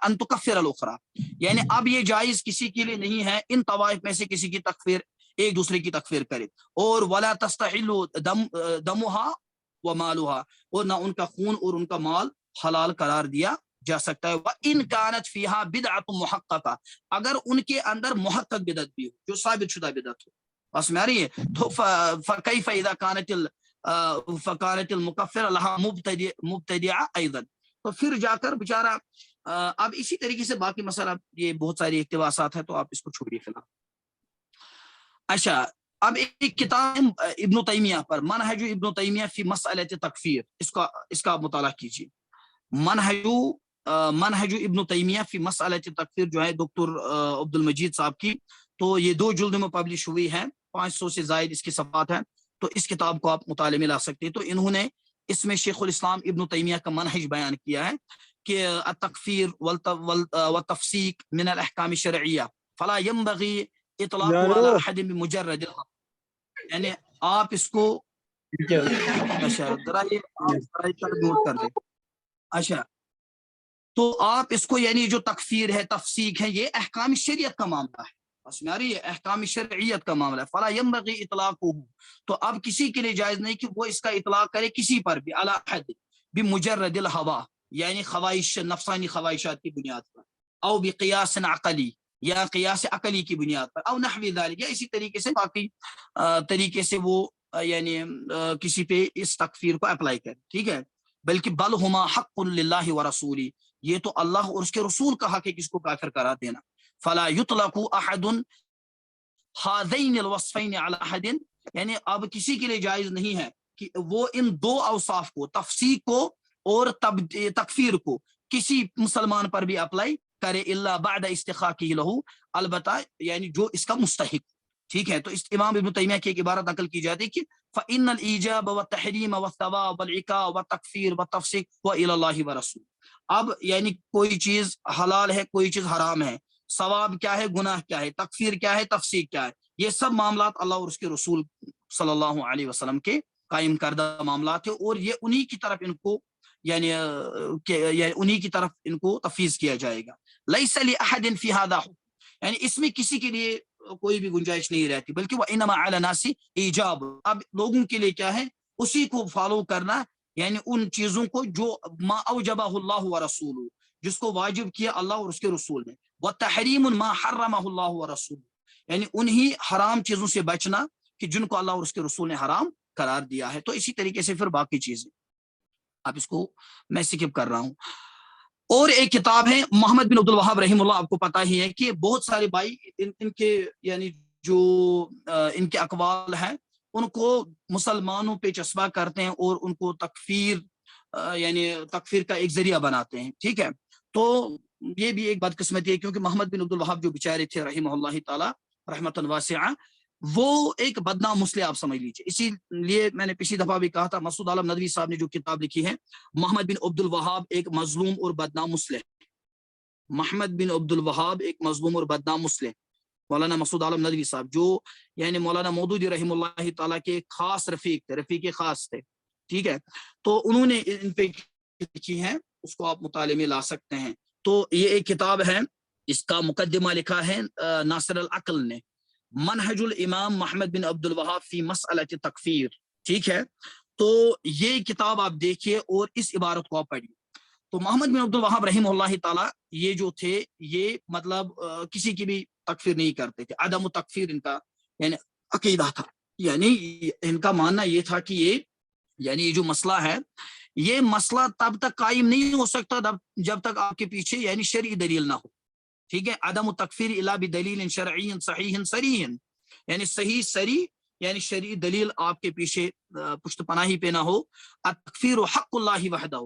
ان تکفر الاخرى، یعنی اب یہ جائز کسی کے لیے نہیں ہے ان طوائف میں سے کسی کی تکفیر، ایک دوسرے کی تکفیر کرے. اور ولا تستحل دمها ومالها، اور نہ ان کا خون اور ان کا مال حلال قرار دیا جا سکتا ہے. وَإِن كَانَتْ فِيهَا بِدْعَةٌ مُحَقَّقَةٌ، اگر ان کے اندر محقق بدعت بھی ہو، جو ثابت شدہ بدعت ہو، بس میں آ رہی ہے. تو فَكَيْفَ إِذَا كَانَتِ الْمُكَفِّرَ لَهَا مُبْتَدِعَةٌ أَيْضًا، تو پھر جا کر بیچارہ اب اسی طریقے سے باقی مسئلہ، یہ بہت ساری اقتباسات ہیں تو آپ اس کو چھوڑیے فی الحال. اچھا، اب ایک کتاب ابن تیمیہ پر، منہج ابن تیمیہ فی مسئلۃ تکفیر، اس کا مطالعہ کیجیے. منہج ابن تیمیہ فی مسئلۃ تکفیر جو ہے دکتر عبد المجید صاحب کی، تو یہ 2 جلد میں پبلش ہوئی ہے، 500 سے زائد اس کی صفحات ہیں، تو اس کتاب کو آپ مطالعے میں لا سکتے ہیں. تو انہوں نے اس میں شیخ الاسلام ابن تیمیہ کا منہج بیان کیا ہے کہ التکفیر والتفسیق من الاحکام الشرعیہ فلا ينبغی اطلاق على احد بمجرد الحق، یعنی آپ اس کو ذرا یہ نوٹ کر لیں. اچھا، تو آپ اس کو یعنی جو تکفیر ہے، تفسیق ہے، یہ احکام شریعت کا معاملہ ہے، بس میں آ رہی ہے، احکام شرعیت کا معاملہ ہے. فلا ينبغي اطلاقه، تو اب کسی کے لیے جائز نہیں کہ وہ اس کا اطلاق کرے کسی پر بھی، على احد بمجرد الہوا، یعنی خواہش، نفسانی خواہشات کی بنیاد پر، او بقیاس عقلی، یا قیاس عقلی کی بنیاد پر، او نحو ذلك، یا اسی طریقے سے باقی طریقے سے وہ یعنی کسی پہ اس تکفیر کو اپلائی کرے. ٹھیک ہے، بلکہ بل ہما حق للہ ورسولہ، یہ تو اللہ اور اس کے رسول کا حق ہے کس کو کافر قرار دینا. فلا یطلق احد هذین الوصفین علی احد، یعنی اب کسی کے لیے جائز نہیں ہے کہ وہ ان 2 اوصاف کو، تفسیق کو اور تکفیر کو، کسی مسلمان پر بھی اپلائی کرے، الا بعد استحقاقہ لہ، البتہ یعنی جو اس کا مستحق. ٹھیک ہے، تو اس امام ابن تیمیہ کی ایک عبارت نقل کی جاتی ہے کہ فإن الإيجاب والتحریم والثواب والعقاب والتکفیر والتفسیق وإلی اللہ ورسولہ، اب یعنی کوئی چیز حلال ہے، کوئی چیز حرام ہے، ثواب کیا ہے، گناہ کیا ہے، تکفیر کیا ہے، تفسیق کیا ہے، یہ سب معاملات اللہ اور اس کے رسول صلی اللہ علیہ وسلم کے قائم کردہ معاملات ہیں، اور یہ انہی کی طرف ان کو یعنی انہی کی طرف ان کو تفویض کیا جائے گا. لیس لأحد فی ھذا حکم، یعنی اس میں کسی کے لیے کوئی بھی گنجائش نہیں رہتی، بلکہ وہ انما علی الناس ایجاب، اب لوگوں کے لیے کیا ہے، اسی کو فالو کرنا، یعنی ان چیزوں کو جو ما اوجبہ اللہ ورسولہ، جس کو واجب کیا اللہ اور اس کے رسول نے، وتحریم ما حرمہ اللہ ورسولہ، یعنی انہی حرام چیزوں سے بچنا کہ جن کو اللہ اور اس کے رسول نے حرام قرار دیا ہے. تو اسی طریقے سے پھر باقی چیزیں اب اس کو میں سکپ کر رہا ہوں. اور ایک کتاب ہے محمد بن عبد الوہاب رحم اللہ، آپ کو پتہ ہی ہے کہ بہت سارے بھائی ان کے یعنی جو ان کے اقوال ہیں ان کو مسلمانوں پہ چسپاں کرتے ہیں اور ان کو تکفیر یعنی تکفیر کا ایک ذریعہ بناتے ہیں. ٹھیک ہے، تو یہ بھی ایک بدقسمتی ہے، کیونکہ محمد بن عبد الوہاب جو بیچارے تھے رحمہ اللہ تعالی رحمۃ واسعہ، وہ ایک بدنام مسلم آپ سمجھ لیجیے. اسی لیے میں نے پچھلی دفعہ بھی کہا تھا، مسعود عالم ندوی صاحب نے جو کتاب لکھی ہے محمد بن عبد الوہاب ایک مظلوم اور بدنام مسلم، محمد بن عبد الوہاب ایک مظلوم اور بدنام مسلم، مولانا مسعود عالم ندوی صاحب جو یعنی مولانا مودودی رحم اللہ تعالیٰ کے خاص رفیق تھے، رفیق خاص تھے. ٹھیک ہے، تو انہوں نے ان پہ لکھی ہے، اس کو آپ مطالعے میں لا سکتے ہیں. تو یہ ایک کتاب ہے، اس کا مقدمہ لکھا ہے ناصر العقل نے، منہج الامام محمد بن عبد الوہاب فی مسئلۃ تکفیر، ٹھیک ہے، تو یہ کتاب آپ دیکھیے اور اس عبارت کو آپ پڑھیے. تو محمد بن عبد الوہاب رحمہ اللہ تعالی یہ جو تھے یہ مطلب کسی کی بھی تکفیر نہیں کرتے تھے، عدم تکفیر ان کا یعنی عقیدہ تھا. یعنی ان کا ماننا یہ تھا کہ یہ جو مسئلہ ہے یہ مسئلہ تب تک قائم نہیں ہو سکتا جب تک آپ کے پیچھے یعنی شرعی دلیل نہ ہو. ٹھیک ہے، عدم تکفیر الا بدلیل شرعی صحیح صریح، یعنی صحیح صریح یعنی شرعی دلیل آپ کے پیچھے پشت پناہی پہ نہ ہو. التکفیر حق اللہ وحدہ،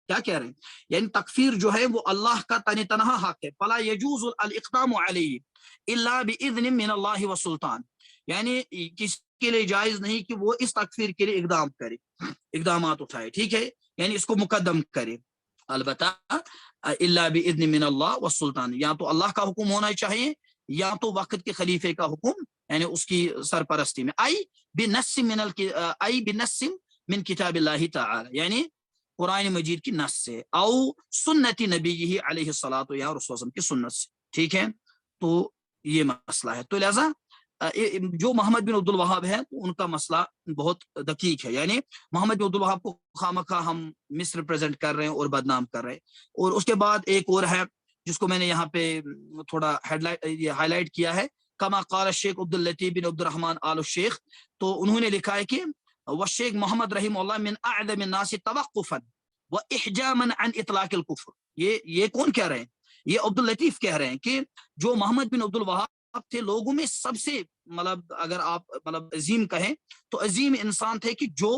کیا کہہ رہے ہیں، یعنی تکفیر جو ہے وہ اللہ کا تنہا حق ہے. فلا یجوز الاقدام علیہ الا باذن من اللہ وسلطان، یعنی کسی کے لیے جائز نہیں کہ وہ اس تکفیر کے لیے اقدامات اٹھائے، ٹھیک ہے، یعنی اس کو مقدم کرے. البتہ الا باذن من اللہ والسلطان، یا تو اللہ کا حکم ہونا چاہیے یا تو وقت کے خلیفے کا حکم یعنی اس کی سرپرستی میں. بنص من کتاب اللہ تعالی، یعنی قرآن مجید کی نص سے، او سنت نبی علیہ الصلوۃ یا رسول اللہ کی سنت سے، ٹھیک ہے. تو یہ مسئلہ ہے. تو لہذا جو محمد بن عبد الوہاب ہے ان کا مسئلہ بہت دقیق ہے. یعنی محمد بن عبد الوہاب کو خامخواہ ہم مس ریپرزینٹ کر رہے ہیں اور بدنام کر رہے ہیں. اور اس کے بعد ایک اور ہے جس کو میں نے یہاں پہ تھوڑا ہائی لائٹ کیا ہے، کما قال الشیخ عبد اللطیف بن عبد الرحمن آل الشیخ، تو انہوں نے لکھا ہے کہ والشیخ محمد رحمہ اللہ من اعظم الناس توقفا واحجاما عن اطلاق الکفر. یہ کون کہہ رہے ہیں؟ یہ عبد اللطیف کہہ رہے ہیں کہ جو محمد بن عبد الوہاب تھے لوگوں میں سب سے مطلب اگر آپ مطلب عظیم کہیں تو عظیم انسان تھے کہ جو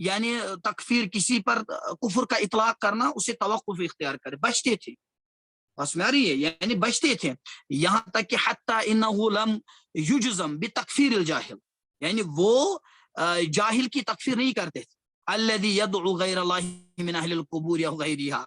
یعنی تکفیر کسی پر کفر کا اطلاق کرنا اسے توقف اختیار کرے، بچتے تھے. بس میں رہی ہے یعنی بچتے تھے، یہاں تک کہ حتی انہو لم یجزم بتکفیر الجاہل، یعنی وہ جاہل کی تکفیر نہیں کرتے تھے. الذی یدعو غیر اللہ من اہل القبور یا غیرہا،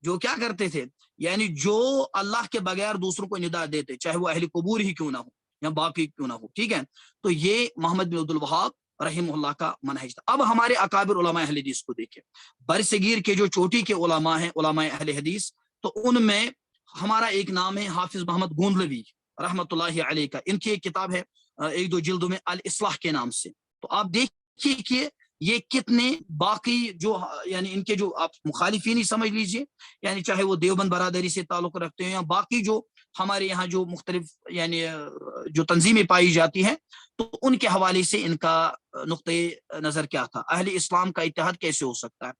جو کیا کرتے تھے یعنی جو اللہ کے بغیر دوسروں کو ندا دیتے چاہے وہ اہل قبور ہی کیوں نہ ہو یا باقی کیوں نہ ہو، ٹھیک ہے. تو یہ محمد بن عبد الوہاب رحمہ اللہ کا منہج تھا. اب ہمارے اکابر علماء اہل حدیث کو دیکھیں، برصغیر کے جو چوٹی کے علماء ہیں علماء اہل حدیث، تو ان میں ہمارا ایک نام ہے حافظ محمد گوندلوی رحمۃ اللہ علیہ کا. ان کی ایک کتاب ہے 1-2 جلدوں میں الاصلاح کے نام سے. تو آپ دیکھیے کہ یہ کتنے باقی جو یعنی ان کے جو آپ مخالفین ہی سمجھ لیجئے، یعنی چاہے وہ دیوبند برادری سے تعلق رکھتے ہیں یا باقی جو ہمارے یہاں جو مختلف یعنی جو تنظیمیں پائی جاتی ہیں، تو ان کے حوالے سے ان کا نقطۂ نظر کیا تھا، اہل اسلام کا اتحاد کیسے ہو سکتا ہے.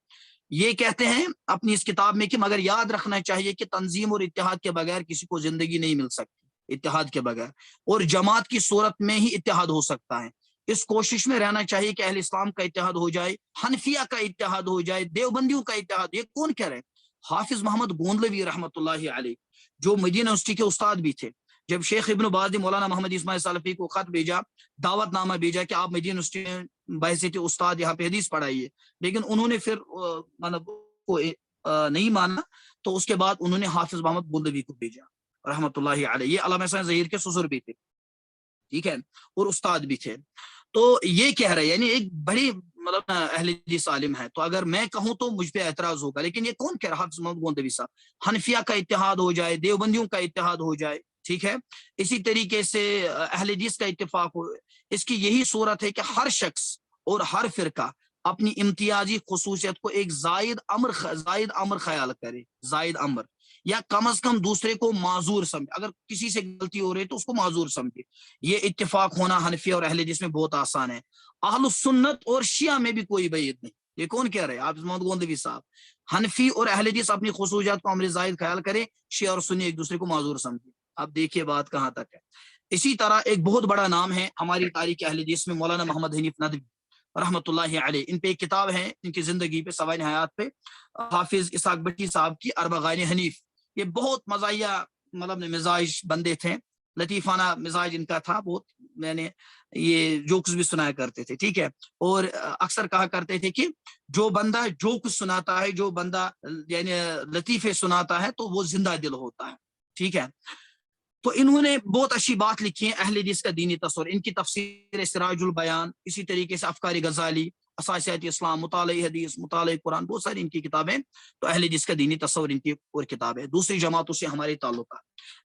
یہ کہتے ہیں اپنی اس کتاب میں کہ مگر یاد رکھنا چاہیے کہ تنظیم اور اتحاد کے بغیر کسی کو زندگی نہیں مل سکتی، اتحاد کے بغیر، اور جماعت کی صورت میں ہی اتحاد ہو سکتا ہے. اس کوشش میں رہنا چاہیے کہ اہل اسلام کا اتحاد ہو جائے، حنفیہ کا اتحاد ہو جائے، دیوبندیوں کا اتحاد. یہ کون کہہ رہے ہیں؟ حافظ محمد گوندلوی رحمۃ اللہ علیہ، جو مدینہ یونیورسٹی کے استاد بھی تھے. جب شیخ ابن باز نے مولانا محمد اسماعیل سلفی کو خط بھیجا، دعوت نامہ بھیجا کہ آپ مدینہ یونیورسٹی میں بحیثیت استاد یہاں پہ حدیث پڑھائیے، لیکن انہوں نے پھر مطلب کو نہیں مانا، تو اس کے بعد انہوں نے حافظ محمد گوندلوی کو بھیجا رحمۃ اللہ علیہ. یہ علامہ حسین ظہیر کے سسر بھی تھے، ٹھیک ہے، اور استاد بھی تھے. تو یہ کہہ رہے یعنی ایک بڑی مطلب اہل حدیث عالم ہے. تو اگر میں کہوں تو مجھ پہ اعتراض ہوگا، لیکن یہ کون کہہ رہا؟ حافظ محمد گوندلوی صاحب. حنفیہ کا اتحاد ہو جائے، دیوبندیوں کا اتحاد ہو جائے، ٹھیک ہے، اسی طریقے سے اہل حدیث کا اتفاق ہو. اس کی یہی صورت ہے کہ ہر شخص اور ہر فرقہ اپنی امتیازی خصوصیت کو ایک زائد امر خیال کرے، زائد امر، یا کم از کم دوسرے کو معذور سمجھے. اگر کسی سے غلطی ہو رہی ہے تو اس کو معذور سمجھے. یہ اتفاق ہونا حنفیہ اور اہل حدیث میں بہت آسان ہے. اہل السنت اور شیعہ میں بھی کوئی بعید نہیں. یہ کون کہہ رہے ہیں؟ حافظ محمد گوندلوی صاحب. حنفی اور اہل حدیث اپنی خصوصیات کو امر زائد خیال کرے، شیعہ اور سنی ایک دوسرے کو معذور سمجھے. اب دیکھیے بات کہاں تک ہے. اسی طرح ایک بہت بڑا نام ہے ہماری تاریخ اہل حدیث میں مولانا محمد حنیف ندوی رحمۃ اللہ علیہ. ان پہ ایک کتاب ہے ان کی زندگی پہ، سوائن حیات پہ، حافظ اسحاق بٹی صاحب کی اربعین حنیف. یہ بہت مزاحیہ مطلب مزاج بندے تھے، لطیفانہ مزاج ان کا تھا بہت. میں نے یہ جوکس بھی سنایا کرتے تھے، ٹھیک ہے، اور اکثر کہا کرتے تھے کہ جو بندہ جوکس سناتا ہے، جو بندہ یعنی لطیفے سناتا ہے، تو وہ زندہ دل ہوتا ہے، ٹھیک ہے. تو انہوں نے بہت اچھی بات لکھی ہے اہل حدیث کا دینی تصور. ان کی تفسیر سراج البیان، اسی طریقے سے افکار غزالی اساسیات اسلام, مطالعہ حدیث, مطالعہ قرآن, بہت ساری ان کی کتابیں. تو اہل حدیث کا دینی تصور ان کی اور کتاب ہے. دوسری جماعتوں سے ہمارے تعلقات,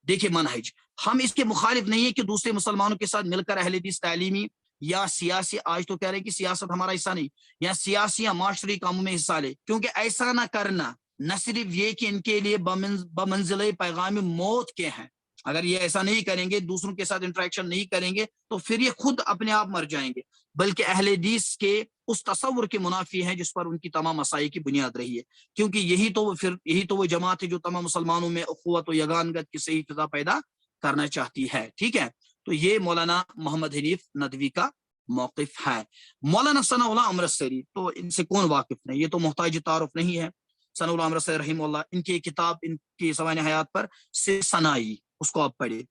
دیکھیے منہج, ہم اس کے مخالف نہیں ہے کہ دوسرے مسلمانوں کے ساتھ مل کر اہل حدیث تعلیمی یا سیاسی, آج تو کہہ رہے ہیں کہ سیاست ہمارا حصہ نہیں, یا سیاسی یا معاشرتی کاموں میں حصہ لے, کیونکہ ایسا نہ کرنا نہ صرف یہ کہ ان کے لیے بمنزلہ پیغام موت کے ہیں. اگر یہ ایسا نہیں کریں گے, دوسروں کے ساتھ انٹریکشن نہیں کریں گے, تو پھر یہ خود اپنے آپ مر جائیں گے, بلکہ اہل حدیث کے اس تصور کے منافی ہیں جس پر ان کی تمام مسائل کی بنیاد رہی ہے, کیونکہ یہی تو وہ جماعت ہے جو تمام مسلمانوں میں اخوت و یگانگت کی صحیح فضا پیدا کرنا چاہتی ہے. ٹھیک ہے, تو یہ مولانا محمد حنیف ندوی کا موقف ہے. مولانا ثناء اللہ امرتسری, تو ان سے کون واقف نہیں, یہ تو محتاج تعارف نہیں ہے. ثناء اللہ امرتسری رحمہ اللہ, ان کی کتاب ان کی سوانح حیات پر سے ثنائی, اس کو آپ پڑھیں,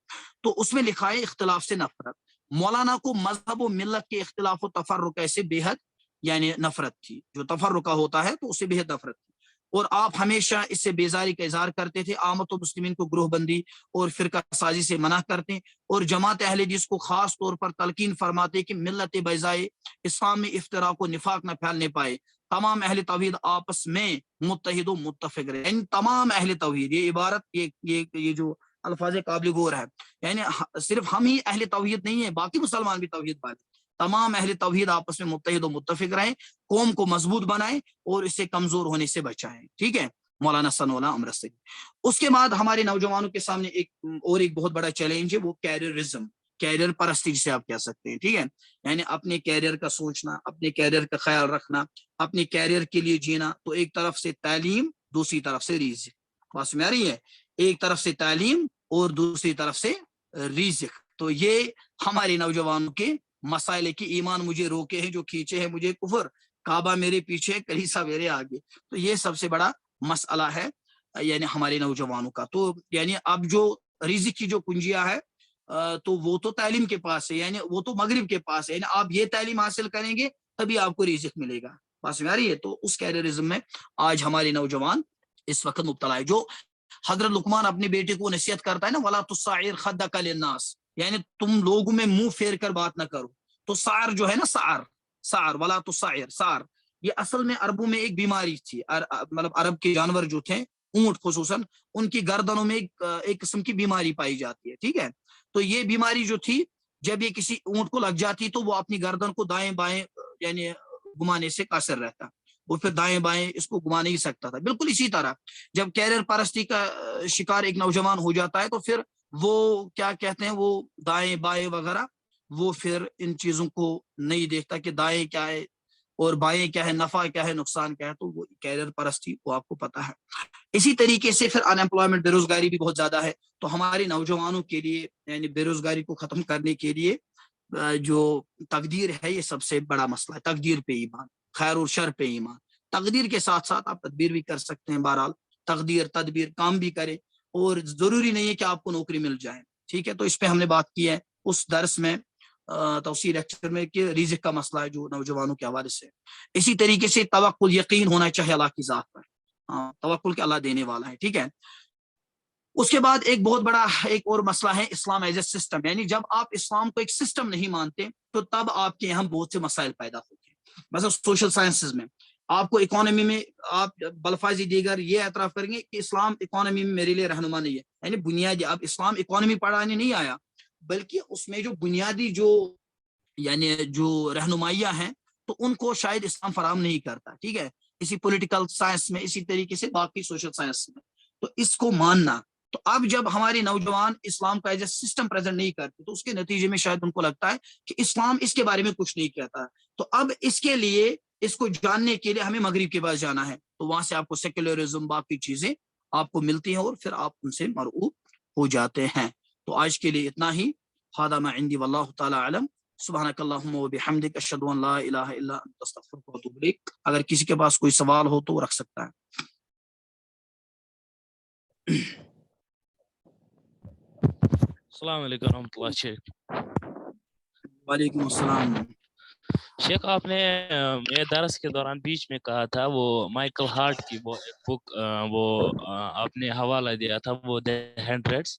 تو اس میں لکھا ہے اختلاف سے نفرت. مولانا کو مذہب و ملت کے اختلاف و تفرقہ سے بے حد یعنی نفرت تھی, جو تفرقہ ہوتا ہے تو اسے بے حد نفرت تھی, اور آپ ہمیشہ اس سے بیزاری کا اظہار کرتے تھے. عامت و مسلمین کو گروہ بندی اور فرقہ سازی سے منع کرتے, اور جماعت اہل حدیث کو خاص طور پر تلقین فرماتے کہ ملت بیضائے اسلام میں افتراق و نفاق نہ پھیلنے پائے, تمام اہل توحید آپس میں متحد و متفق رہے. یعنی تمام اہل توحید, یہ عبارت یہ جو الفاظ قابل غور ہے, یعنی صرف ہم ہی اہل توحید نہیں ہیں, باقی مسلمان بھی توحید والے, تمام اہل توحید آپس میں متحد و متفق رہیں, قوم کو مضبوط بنائیں اور اسے کمزور ہونے سے بچائیں. ٹھیک ہے, مولانا ثناء اللہ امرتسری. اس کے بعد ہمارے نوجوانوں کے سامنے ایک بہت بڑا چیلنج ہے, وہ کیریئرزم, کیریئر پرستی جسے آپ کہہ سکتے ہیں. ٹھیک ہے, یعنی اپنے کیریئر کا سوچنا, اپنے کیریئر کا خیال رکھنا, اپنے کیریئر کے لیے جینا. تو ایک طرف سے تعلیم, دوسری طرف سے رزق, بات میں آ رہی ہے, ایک طرف سے تعلیم اور دوسری طرف سے رزق. تو یہ ہمارے نوجوانوں کے مسائل کی ایمان مجھے روکے ہیں جو کھینچے ہیں مجھے کفر, کعبہ میرے پیچھے کلیسا میرے آگے. تو یہ سب سے بڑا مسئلہ ہے یعنی ہمارے نوجوانوں کا. تو یعنی اب جو رزق کی جو کنجیاں ہے تو وہ تو تعلیم کے پاس ہے, یعنی وہ تو مغرب کے پاس ہے, یعنی آپ یہ تعلیم حاصل کریں گے تبھی آپ کو رزق ملے گا. بات میں آ رہی ہے. تو اس کیریئرزم میں آج ہمارے نوجوان اس وقت مبتلا ہے. جو حضرت لقمان اپنے بیٹے کو نصیحت کرتا ہے نا, وَلَا تُصَعِّرْ خَدَّكَ لِلنَّاسِ, یعنی تم لوگوں میں منہ پھیر کر بات نہ کرو. تو سعر جو ہے نا, سعر وَلَا تُصَعِّرْ, سعر یہ اصل میں عربوں میں ایک بیماری تھی. مطلب عرب کے جانور جو تھے, اونٹ خصوصاً, ان کی گردنوں میں ایک قسم کی بیماری پائی جاتی ہے. ٹھیک ہے, تو یہ بیماری جو تھی, جب یہ کسی اونٹ کو لگ جاتی تو وہ اپنی گردن کو دائیں بائیں یعنی گھمانے سے قاصر رہتا, وہ پھر دائیں بائیں اس کو گھما نہیں سکتا تھا. بالکل اسی طرح جب کیریئر پرستی کا شکار ایک نوجوان ہو جاتا ہے تو پھر وہ کیا کہتے ہیں, وہ دائیں بائیں وغیرہ, وہ پھر ان چیزوں کو نہیں دیکھتا کہ دائیں کیا ہے اور بائیں کیا ہے, نفع کیا ہے, نقصان کیا ہے. تو وہ کیریئر پرستی وہ آپ کو پتا ہے. اسی طریقے سے پھر ان ایمپلائمنٹ, بے روزگاری بھی بہت زیادہ ہے. تو ہمارے نوجوانوں کے لیے یعنی بے روزگاری کو ختم کرنے کے لیے جو تقدیر ہے, یہ سب سے بڑا مسئلہ ہے. تقدیر پہ ایمان, خیر اور شر پہ ایمان. تقدیر کے ساتھ ساتھ آپ تدبیر بھی کر سکتے ہیں. بہرحال تقدیر تدبیر کام بھی کرے, اور ضروری نہیں ہے کہ آپ کو نوکری مل جائے. ٹھیک ہے, تو اس پہ ہم نے بات کی ہے اس درس میں توسیع لیکچر میں کہ رزق کا مسئلہ ہے جو نوجوانوں کے حوالے سے. اسی طریقے سے توکل, یقین ہونا چاہیے اللہ کی ذات پر, توکل کہ اللہ دینے والا ہے. ٹھیک ہے, اس کے بعد ایک بہت بڑا ایک اور مسئلہ ہے اسلام ایز اے سسٹم. یعنی جب آپ اسلام کو ایک سسٹم نہیں مانتے تو تب آپ کے یہاں بہت سے مسائل پیدا ہوتے ہیں. مثلا سوشل سائنسز میں آپ کو اکانومی میں آپ بلفاظی دیگر یہ اعتراف کریں گے کہ اسلام اکانومی میں میرے لیے رہنما نہیں ہے. یعنی بنیادی, اب اسلام اکانومی پڑھانے نہیں آیا, بلکہ اس میں جو بنیادی جو یعنی جو رہنمائیاں ہیں تو ان کو شاید اسلام فراہم نہیں کرتا. ٹھیک ہے, اسی پولیٹیکل سائنس میں, اسی طریقے سے باقی سوشل سائنس میں. تو اس کو ماننا, تو اب جب ہمارے نوجوان اسلام کا ایز اے سسٹم پریزنٹ نہیں کرتے تو اس کے نتیجے میں شاید ان کو لگتا ہے کہ اسلام اس کے بارے میں کچھ نہیں کہتا. تو اب اس کے لیے, اس کو جاننے کے لیے ہمیں مغرب کے پاس جانا ہے. تو وہاں سے آپ کو سیکولرزم باقی چیزیں آپ کو ملتی ہیں اور پھر آپ ان سے مرعوب ہو جاتے ہیں. تو آج کے لیے اتنا ہی. هذا ما عندي والله تعالی علم. سبحانك اللهم وبحمدك اشهد ان لا اله الا انت استغفرك واتوب اليك. اگر کسی کے پاس کوئی سوال ہو تو وہ رکھ سکتا ہے. السلام علیکم ورحمۃ اللہ. شیخ وعلیکم السلام. شیخ, آپ نے میرے درس کے دوران بیچ میں کہا تھا وہ مائیکل ہارٹ کی وہ بک وہ آپ نے حوالہ دیا تھا, وہ دی ہنڈریڈس.